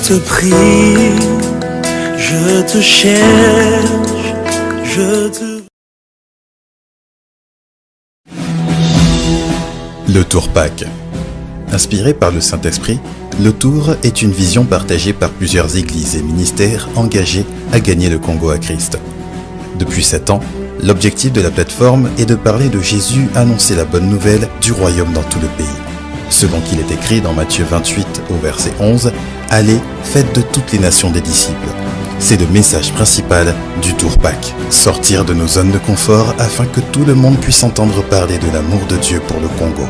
te prie, je te cherche, je te... Le Tour Pack. Inspiré par le Saint-Esprit, le Tour est une vision partagée par plusieurs églises et ministères engagés à gagner le Congo à Christ. Depuis 7 ans, l'objectif de la plateforme est de parler de Jésus, annoncer la bonne nouvelle du royaume dans tout le pays. Selon qu'il est écrit dans Matthieu 28 au verset 11, « Allez, faites de toutes les nations des disciples ». C'est le message principal du Tour Pack. Sortir de nos zones de confort afin que tout le monde puisse entendre parler de l'amour de Dieu pour le Congo.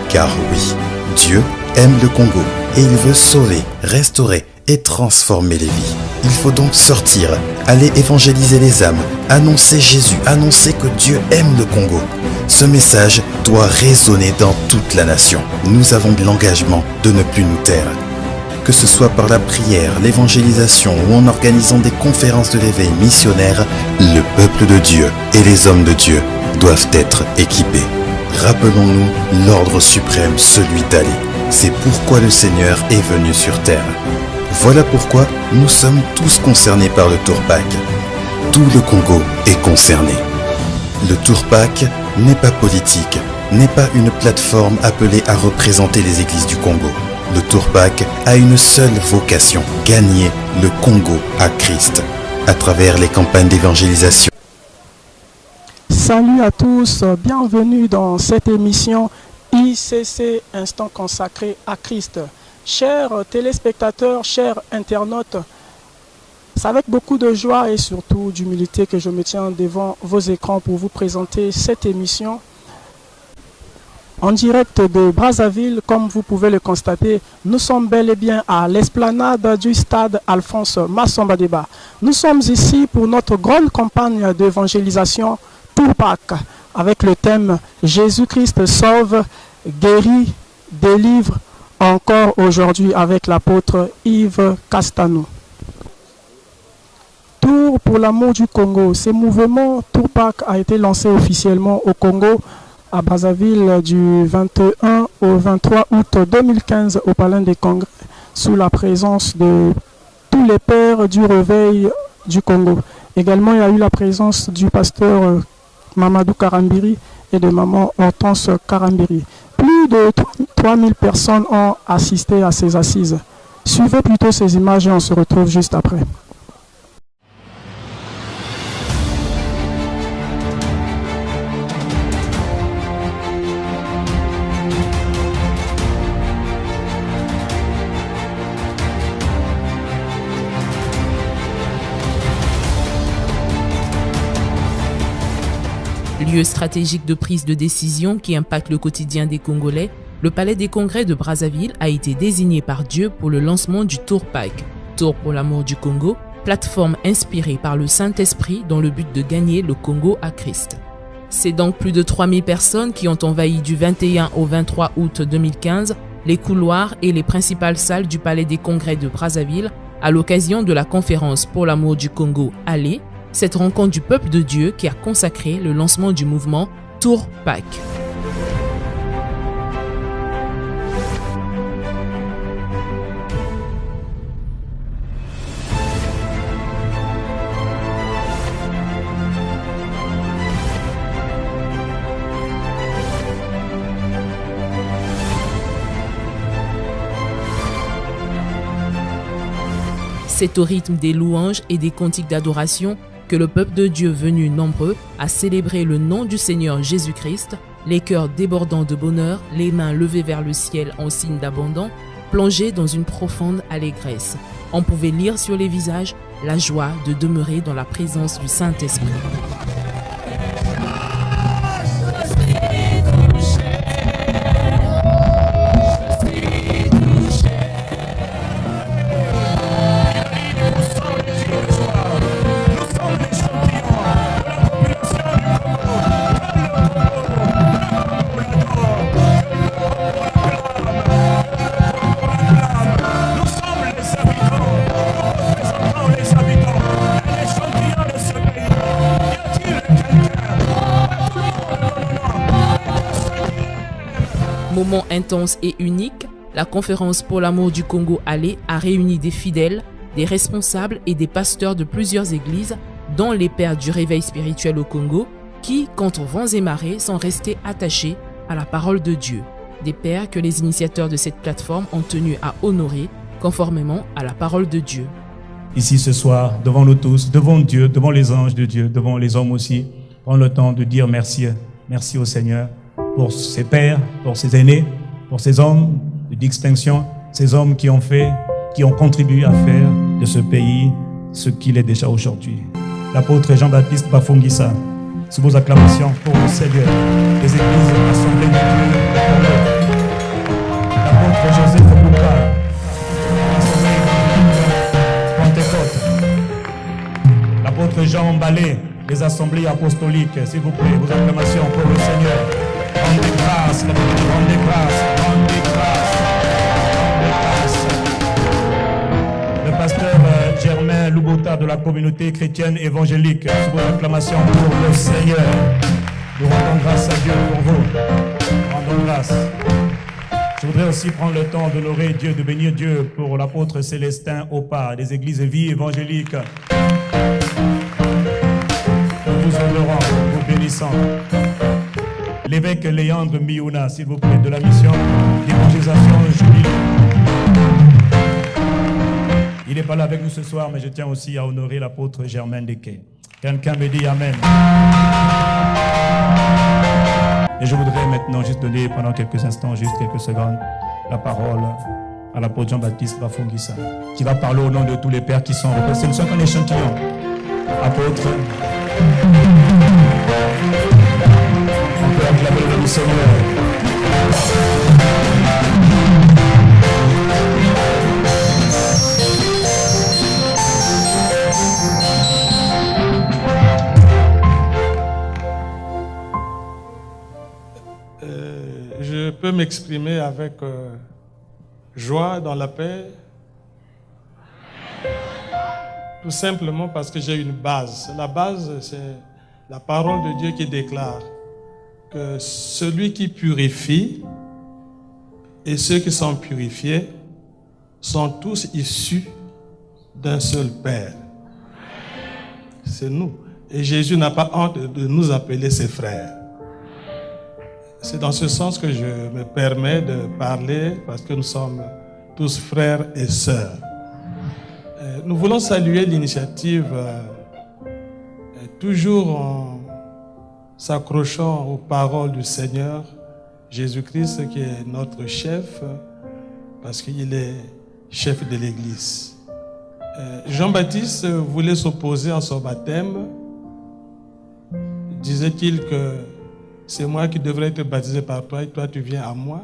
Car oui, Dieu aime le Congo et il veut sauver, restaurer et transformer les vies. Il faut donc sortir, aller évangéliser les âmes, annoncer Jésus, annoncer que Dieu aime le Congo. Ce message doit résonner dans toute la nation. Nous avons l'engagement de ne plus nous taire. Que ce soit par la prière, l'évangélisation ou en organisant des conférences de l'éveil missionnaire, le peuple de Dieu et les hommes de Dieu doivent être équipés. Rappelons-nous l'ordre suprême, celui d'aller. C'est pourquoi le Seigneur est venu sur terre. Voilà pourquoi nous sommes tous concernés par le Tour Pack. Tout le Congo est concerné. Le Tour Pack n'est pas politique, n'est pas une plateforme appelée à représenter les églises du Congo. Le Tour Pack a une seule vocation, gagner le Congo à Christ, à travers les campagnes d'évangélisation. Salut à tous, bienvenue dans cette émission ICC, Instant consacré à Christ. Chers téléspectateurs, chers internautes, c'est avec beaucoup de joie et surtout d'humilité que je me tiens devant vos écrans pour vous présenter cette émission en direct de Brazzaville. Comme vous pouvez le constater, nous sommes bel et bien à l'esplanade du stade Alphonse Massamba Déba. Nous sommes ici pour notre grande campagne d'évangélisation Tour Pack avec le thème Jésus-Christ sauve, guérit, délivre, encore aujourd'hui avec l'apôtre Yves Castanou. Tour pour l'amour du Congo. Ce mouvement Tour Pack a été lancé officiellement au Congo à Brazzaville du 21 au 23 août 2015 au Palais des Congrès sous la présence de tous les pères du réveil du Congo. Également, il y a eu la présence du pasteur Mamadou Karambiri et de maman Hortense Karambiri. Plus de 3000 personnes ont assisté à ces assises. Suivez plutôt ces images et on se retrouve juste après. Lieu stratégique de prise de décision qui impacte le quotidien des Congolais, le Palais des Congrès de Brazzaville a été désigné par Dieu pour le lancement du Tour Pack, Tour pour l'amour du Congo, plateforme inspirée par le Saint-Esprit dans le but de gagner le Congo à Christ. C'est donc plus de 3000 personnes qui ont envahi du 21 au 23 août 2015 les couloirs et les principales salles du Palais des Congrès de Brazzaville à l'occasion de la conférence pour l'amour du Congo Allez, cette rencontre du peuple de Dieu qui a consacré le lancement du mouvement Tour Pack. C'est au rythme des louanges et des cantiques d'adoration que le peuple de Dieu venu nombreux a célébré le nom du Seigneur Jésus-Christ, les cœurs débordants de bonheur, les mains levées vers le ciel en signe d'abandon, plongés dans une profonde allégresse. On pouvait lire sur les visages la joie de demeurer dans la présence du Saint-Esprit. Moment intense et unique, La conférence pour l'amour du Congo Allé a réuni des fidèles, des responsables et des pasteurs de plusieurs églises, dont les pères du réveil spirituel au Congo, qui, contre vents et marées, sont restés attachés à la parole de Dieu. Des pères que les initiateurs de cette plateforme ont tenu à honorer conformément à la parole de Dieu. Ici ce soir, devant nous tous, devant Dieu, devant les anges de Dieu, devant les hommes aussi, prendre le temps de dire merci, merci au Seigneur pour ses pères, pour ses aînés, pour ces hommes de distinction, ces hommes qui ont contribué à faire de ce pays ce qu'il est déjà aujourd'hui. L'apôtre Jean-Baptiste Bafungisa, sous vos acclamations pour le Seigneur, les églises assemblées de Dieu, l'apôtre Joseph Bouka, l'apôtre Jean Ballet, les assemblées apostoliques, s'il vous plaît, vos acclamations pour le Seigneur. Rendez grâce, rendez grâce, rendez grâce, rendez grâce. Le pasteur Germain Loubota de la communauté chrétienne évangélique, sous vos acclamations pour le Seigneur. Nous rendons grâce à Dieu pour vous. Rendons grâce. Je voudrais aussi prendre le temps d'honorer Dieu, de bénir Dieu pour l'apôtre Célestin Opa, des églises Vie évangélique. Nous vous honorons, vous bénissons. L'évêque Léandre Miouna, s'il vous plaît, de la mission d'évangélisation jubilée. Il n'est pas là avec nous ce soir, mais je tiens aussi à honorer l'apôtre Germain Deke. Quelqu'un me dit Amen. Et je voudrais maintenant juste donner pendant quelques instants, juste quelques secondes, la parole à l'apôtre Jean-Baptiste Bafungisa, qui va parler au nom de tous les pères qui sont représentés. Nous sommes un échantillon. Apôtre, on peut acclamer le nom du Seigneur. Je peux m'exprimer avec joie dans la paix, tout simplement parce que j'ai une base. La base, c'est la parole de Dieu qui déclare que celui qui purifie et ceux qui sont purifiés sont tous issus d'un seul Père. C'est nous. Et Jésus n'a pas honte de nous appeler ses frères. C'est dans ce sens que je me permets de parler, parce que nous sommes tous frères et sœurs. Nous voulons saluer l'initiative, toujours en s'accrochant aux paroles du Seigneur Jésus-Christ, qui est notre chef, parce qu'il est chef de l'Église. Jean-Baptiste voulait s'opposer à son baptême. Disait-il que c'est moi qui devrais être baptisé par toi et toi tu viens à moi.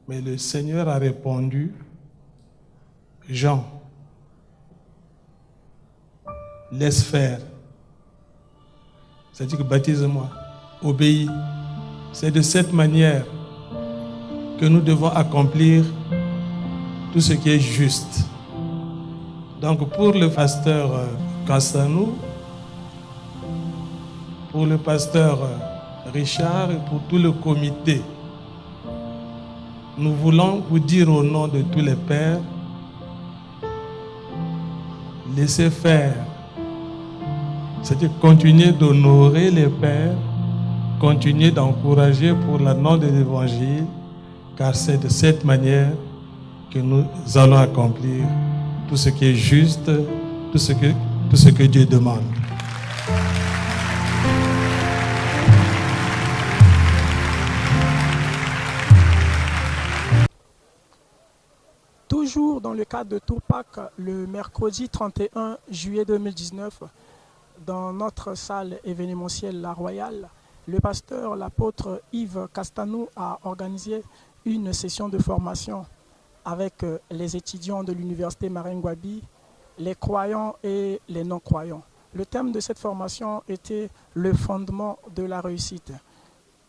Mais le Seigneur a répondu, Jean, laisse faire. C'est-à-dire que baptise-moi, obéis. C'est de cette manière que nous devons accomplir tout ce qui est juste. Donc pour le pasteur Kassanou, pour le pasteur Richard et pour tout le comité, nous voulons vous dire au nom de tous les pères, laissez faire. C'est-à-dire continuer d'honorer les pères, continuer d'encourager pour le nom de l'Évangile, car c'est de cette manière que nous allons accomplir tout ce qui est juste, tout ce que Dieu demande. Toujours dans le cadre de Tourpac, le mercredi 31 juillet 2019, dans notre salle événementielle La Royale, le pasteur, l'apôtre Yves Castanou a organisé une session de formation avec les étudiants de l'université Maringouabi, les croyants et les non-croyants. Le thème de cette formation était le fondement de la réussite.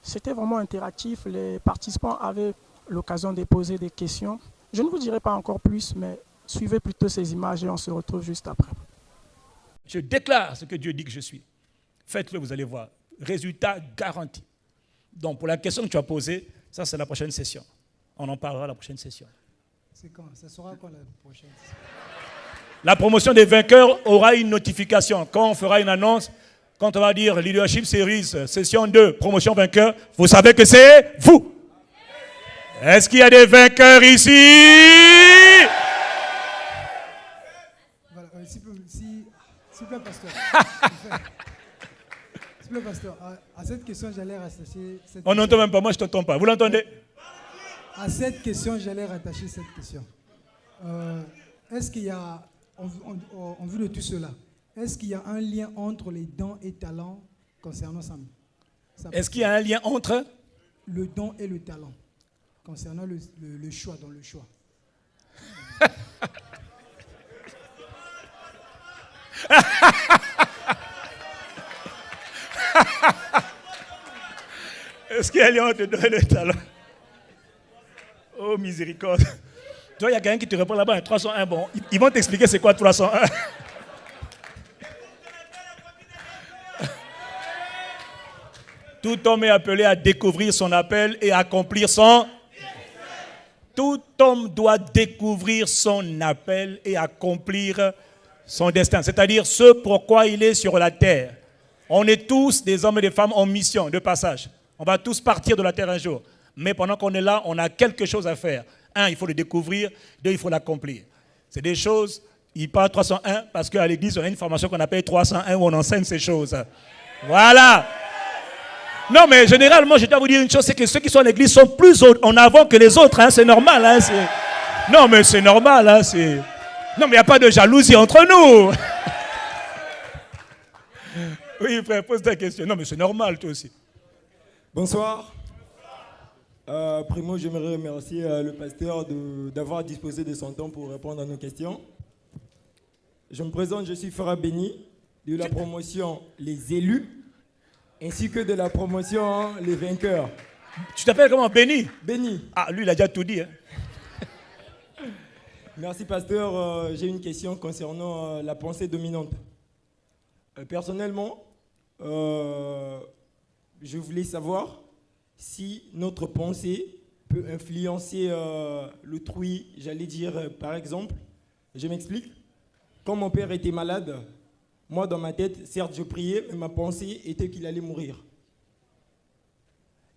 C'était vraiment interactif, les participants avaient l'occasion de poser des questions. Je ne vous dirai pas encore plus, mais suivez plutôt ces images et on se retrouve juste après. Je déclare ce que Dieu dit que je suis. Faites-le, vous allez voir. Résultat garanti. Donc, pour la question que tu as posée, ça, c'est la prochaine session. On en parlera à la prochaine session. C'est quand? Ça sera quand la prochaine session? La promotion des vainqueurs aura une notification. Quand on fera une annonce, quand on va dire Leadership Series, session 2, promotion vainqueur, vous savez que c'est vous. Est-ce qu'il y a des vainqueurs ici? Voilà, s'il vous plaît, pasteur. S'il vous plaît, pasteur. À cette question, j'allais rattacher cette On n'entend même pas, moi je ne t'entends pas. Vous l'entendez? À cette question, j'allais rattacher cette question. Est-ce qu'il y a, en vue de tout cela, est-ce qu'il y a un lien entre les dons et talents concernant ça? Est-ce qu'il y a un lien entre le don et le talent concernant le choix, dans le choix? Est-ce qu'il y a un lien entre le don et le talent? Oh, miséricorde. Toi, il y a quelqu'un qui te répond là-bas, 301, bon, ils vont t'expliquer c'est quoi 301. Tout homme est appelé à découvrir son appel et à accomplir son... Tout homme doit découvrir son appel et accomplir son destin, c'est-à-dire ce pourquoi il est sur la terre. On est tous des hommes et des femmes en mission, de passage. On va tous partir de la terre un jour. Mais pendant qu'on est là, on a quelque chose à faire. 1, il faut le découvrir. 2, il faut l'accomplir. C'est des choses, il parle 301 parce qu'à l'église, on a une formation qu'on appelle 301 où on enseigne ces choses. Voilà. Non, mais généralement, je dois vous dire une chose, c'est que ceux qui sont à l'église sont plus en avant que les autres. Hein, c'est normal. Hein, non, mais c'est normal. Hein, non, mais il n'y a pas de jalousie entre nous. Oui, frère, pose ta question. Non, mais c'est normal, toi aussi. Bonsoir. Primo, j'aimerais remercier le pasteur d'avoir disposé de son temps pour répondre à nos questions. Je me présente, je suis Farah Béni, de la promotion Les Élus, ainsi que de la promotion Les Vainqueurs. Tu t'appelles comment? Béni? Béni. Ah, lui, il a déjà tout dit. Hein. Merci, pasteur. J'ai une question concernant la pensée dominante. Personnellement, je voulais savoir si notre pensée peut influencer l'autrui, j'allais dire, par exemple, je m'explique. Quand mon père était malade, moi dans ma tête, certes je priais, mais ma pensée était qu'il allait mourir.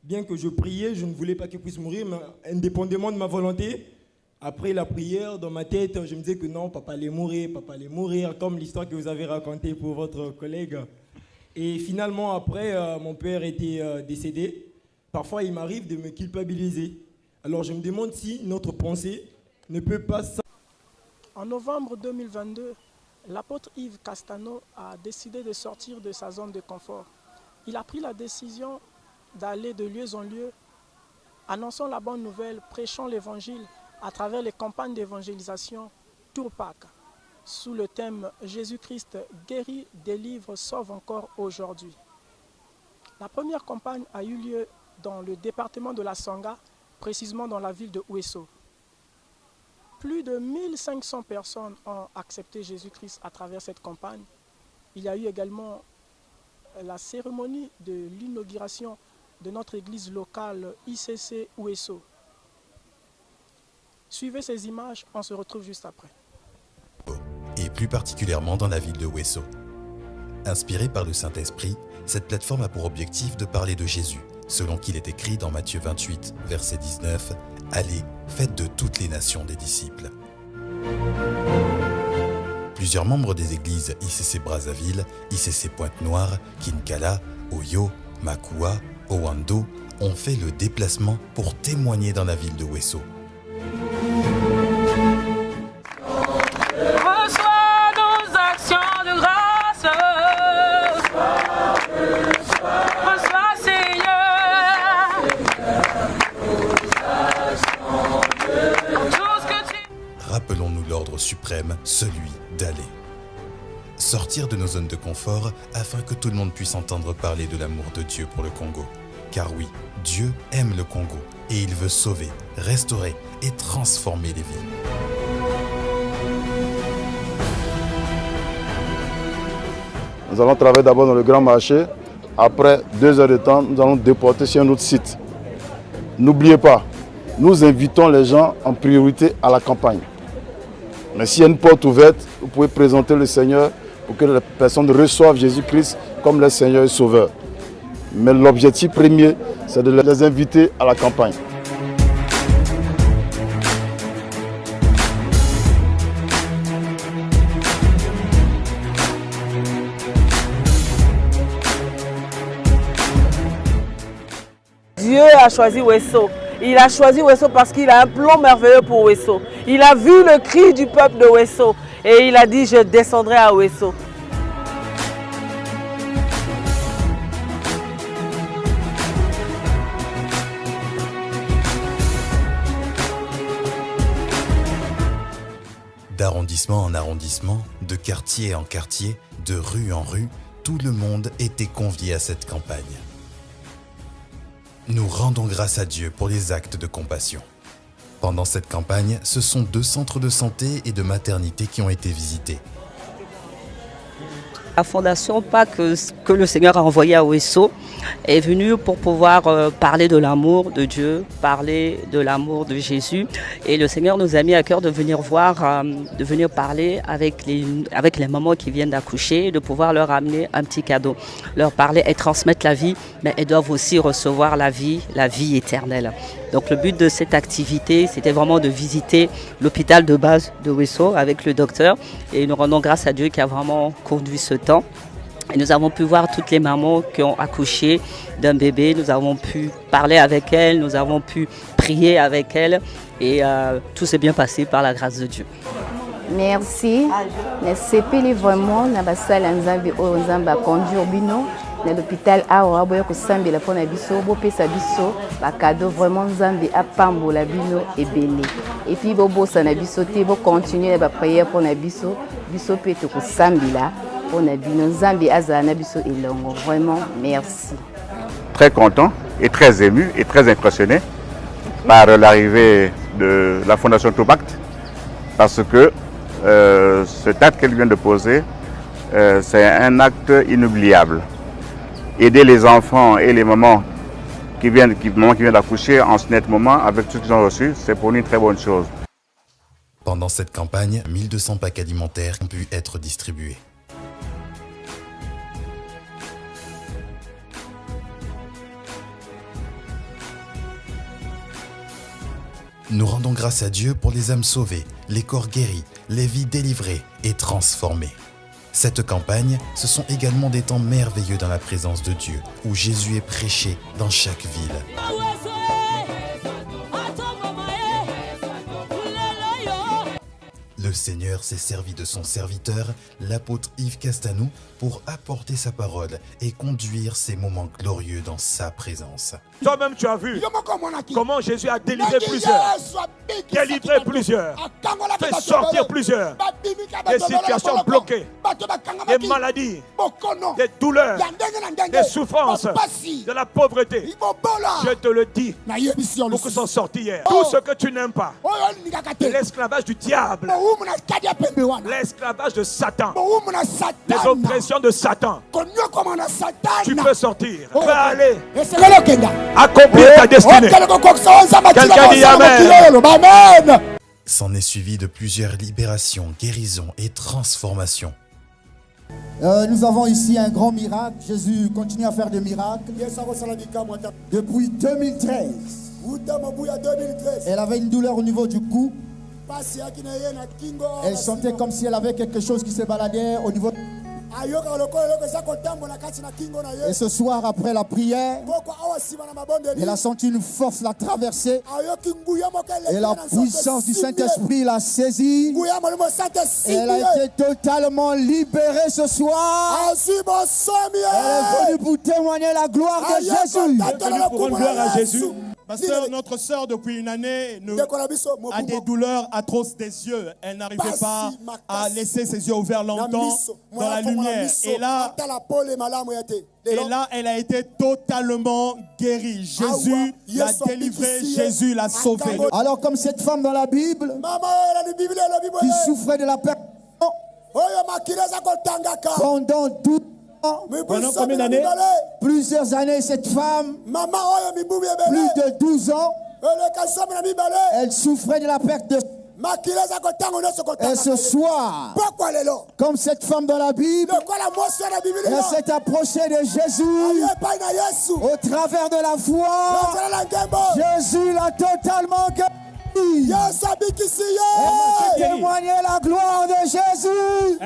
Bien que je priais, je ne voulais pas qu'il puisse mourir, mais indépendamment de ma volonté, après la prière, dans ma tête, je me disais que non, papa allait mourir, comme l'histoire que vous avez racontée pour votre collègue. Et finalement, après, mon père était décédé. Parfois, il m'arrive de me culpabiliser. Alors, je me demande si notre pensée ne peut pas... En novembre 2022, l'apôtre Yves Castano a décidé de sortir de sa zone de confort. Il a pris la décision d'aller de lieu en lieu, annonçant la bonne nouvelle, prêchant l'évangile à travers les campagnes d'évangélisation Tour Pâques, sous le thème « Jésus-Christ guérit, délivre, sauve encore aujourd'hui ». La première campagne a eu lieu dans le département de la Sangha, précisément dans la ville de Ouesso. Plus de 1500 personnes ont accepté Jésus-Christ à travers cette campagne. Il y a eu également la cérémonie de l'inauguration de notre église locale ICC Ouesso. Suivez ces images, on se retrouve juste après. Et plus particulièrement dans la ville de Ouesso. Inspirée par le Saint-Esprit, cette plateforme a pour objectif de parler de Jésus, selon qu'il est écrit dans Matthieu 28, verset 19, « Allez, faites de toutes les nations des disciples ». Plusieurs membres des églises ICC Brazzaville, ICC Pointe-Noire, Kinkala, Oyo, Makua, Owando ont fait le déplacement pour témoigner dans la ville de Ouesso. Reçois nos actions de grâce. Reçois, Seigneur. Tout ce que tu... Rappelons-nous l'ordre suprême, celui d'aller. Sortir de nos zones de confort afin que tout le monde puisse entendre parler de l'amour de Dieu pour le Congo. Car oui, Dieu aime le Congo et il veut sauver, restaurer et transformer les vies. Nous allons travailler d'abord dans le grand marché. Après 2 heures de temps, nous allons déporter sur un autre site. N'oubliez pas, nous invitons les gens en priorité à la campagne. Mais s'il y a une porte ouverte, vous pouvez présenter le Seigneur pour que les personnes reçoivent Jésus-Christ comme leur Seigneur et Sauveur. Mais l'objectif premier, c'est de les inviter à la campagne. Dieu a choisi Wesso. Il a choisi Wesso parce qu'il a un plan merveilleux pour Wesso. Il a vu le cri du peuple de Wesso et il a dit je descendrai à Wesso. D'arrondissement en arrondissement, de quartier en quartier, de rue en rue, tout le monde était convié à cette campagne. Nous rendons grâce à Dieu pour les actes de compassion. Pendant cette campagne, ce sont 2 centres de santé et de maternité qui ont été visités. La fondation PAC que le Seigneur a envoyée à Wesso est venue pour pouvoir parler de l'amour de Dieu, parler de l'amour de Jésus. Et le Seigneur nous a mis à cœur de venir voir, de venir parler avec les mamans qui viennent d'accoucher, de pouvoir leur amener un petit cadeau, leur parler et transmettre la vie, mais elles doivent aussi recevoir la vie éternelle. Donc le but de cette activité, c'était vraiment de visiter l'hôpital de base de Wesso avec le docteur. Et nous rendons grâce à Dieu qui a vraiment conduit ce temps. Et nous avons pu voir toutes les mamans qui ont accouché d'un bébé. Nous avons pu parler avec elles, nous avons pu prier avec elles. Et tout s'est bien passé par la grâce de Dieu. Merci. Merci vraiment na basala nzambi o nzamba conduire bino na l'hôpital awa boya ko sambela pona biso bo pesa biso ba cadeau vraiment nzambi apambola bino ebele. Et puis bo bossa na biso te bo continuer ba prière pona biso pe to ko sambela pona bino nzambi azala na biso elongo. Vraiment merci. Très content et très ému et très impressionné par l'arrivée de la Fondation Topact parce que cet acte qu'elle vient de poser, c'est un acte inoubliable. Aider les enfants et les mamans qui viennent d'accoucher en ce net moment avec tout ce qu'ils ont reçu, c'est pour nous une très bonne chose. Pendant cette campagne, 1200 packs alimentaires ont pu être distribués. Nous rendons grâce à Dieu pour les âmes sauvées, les corps guéris, les vies délivrées et transformées. Cette campagne, ce sont également des temps merveilleux dans la présence de Dieu, où Jésus est prêché dans chaque ville. Le Seigneur s'est servi de son serviteur, l'apôtre Yves Castanou, pour apporter sa parole et conduire ces moments glorieux dans sa présence. Toi-même, tu as vu comment Jésus a délivré plusieurs, fait sortir plusieurs, des situations bloquées, des maladies, des douleurs, des souffrances, de la pauvreté. Je te le dis, beaucoup sont sortis hier. Tout ce que tu n'aimes pas, l'esclavage du diable, l'esclavage de Satan, les oppressions de Satan, tu peux sortir, tu peux aller accomplir ta destinée. Quelqu'un dit Amen. S'en est suivi de plusieurs libérations, guérisons et transformations. Nous avons ici un grand miracle. Jésus continue à faire des miracles. Depuis 2013, elle avait une douleur au niveau du cou. Elle sentait comme si elle avait quelque chose qui se baladait au niveau. Et ce soir, après la prière, elle a senti une force la traverser. Et la puissance du Saint-Esprit l'a saisie. Et elle a été totalement libérée ce soir. Elle est venue pour témoigner la gloire de Jésus. Elle est venue pour rendre gloire à Jésus. Pasteur, notre sœur, depuis une année, a des douleurs atroces des yeux. Elle n'arrivait pas à laisser ses yeux ouverts longtemps dans la lumière. Et là, elle a été totalement guérie. Jésus l'a délivrée, Jésus l'a sauvée. Alors, comme cette femme dans la Bible, qui souffrait de la perte pendant 12 ans, pendant combien d'années? Plusieurs années, cette femme, plus de 12 ans, Elle souffrait de la perte de... Et ce soir, comme cette femme dans la Bible, elle s'est approchée de Jésus au travers de la foi. Jésus l'a totalement guérie. Elle a témoigné la gloire de Jésus.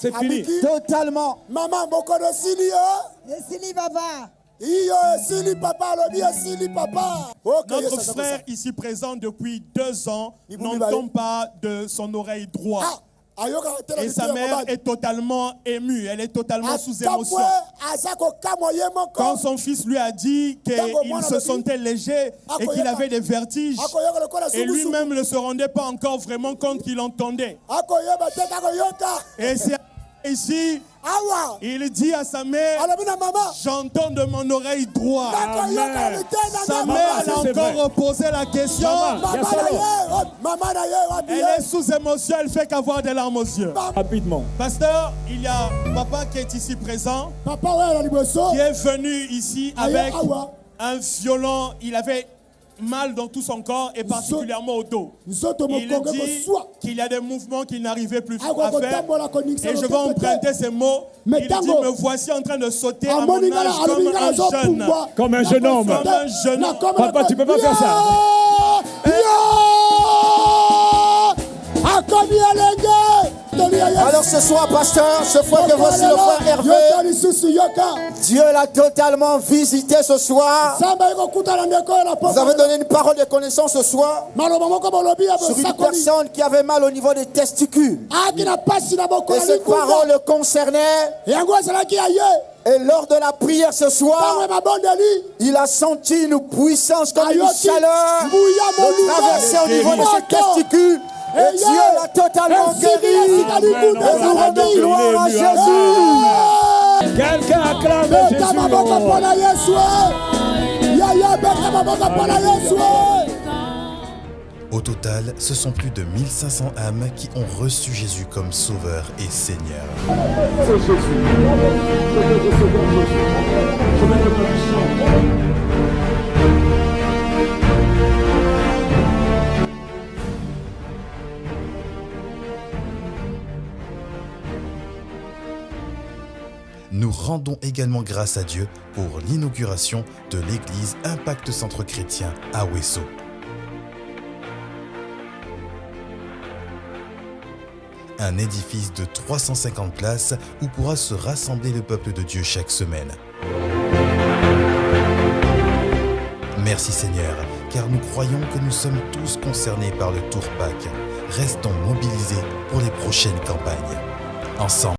C'est fini. Totalement. Maman, Notre frère ici présent depuis 2 ans n'entend pas de son oreille droite. Et sa mère est totalement émue, elle est totalement sous émotion. Quand son fils lui a dit qu'il se sentait léger et qu'il avait des vertiges, et lui-même ne se rendait pas encore vraiment compte qu'il entendait. Et c'est ici, il dit à sa mère, j'entends de mon oreille droite. Sa mère a encore posé la question. Elle est sous émotion, elle fait qu'avoir des larmes aux yeux. Rapidement. Pasteur, il y a papa qui est ici présent, qui est venu ici avec un violon. Il avait mal dans tout son corps et particulièrement au dos. Il dit qu'il y a des mouvements qu'il n'arrivait plus à faire. Et je vais emprunter ces mots. Il dit, me voici en train de sauter à mon âge comme un jeune. Comme un jeune homme. Comme un jeune homme. Papa, tu peux pas faire ça. Alors ce soir, pasteur, ce fois que voici le frère Hervé, Dieu l'a totalement visité ce soir. Vous avez donné une parole de connaissance ce soir sur une personne qui avait mal au niveau des testicules. Et cette parole le concernait. Et lors de la prière ce soir, il a senti une puissance comme une chaleur le traverser au niveau de ses testicules. Et Dieu l'a totalement guéri. Et nous rendons gloire à Jésus. Quelqu'un acclame Jésus. Au total, ce sont plus de 1500 âmes qui ont reçu Jésus comme Sauveur et Seigneur. C'est Jésus. Je veux recevoir Jésus. Je veux être puissant. Nous rendons également grâce à Dieu pour l'inauguration de l'église Impact Centre Chrétien à Wesso. Un édifice de 350 places où pourra se rassembler le peuple de Dieu chaque semaine. Merci Seigneur, car nous croyons que nous sommes tous concernés par le Tourpack. Restons mobilisés pour les prochaines campagnes. Ensemble.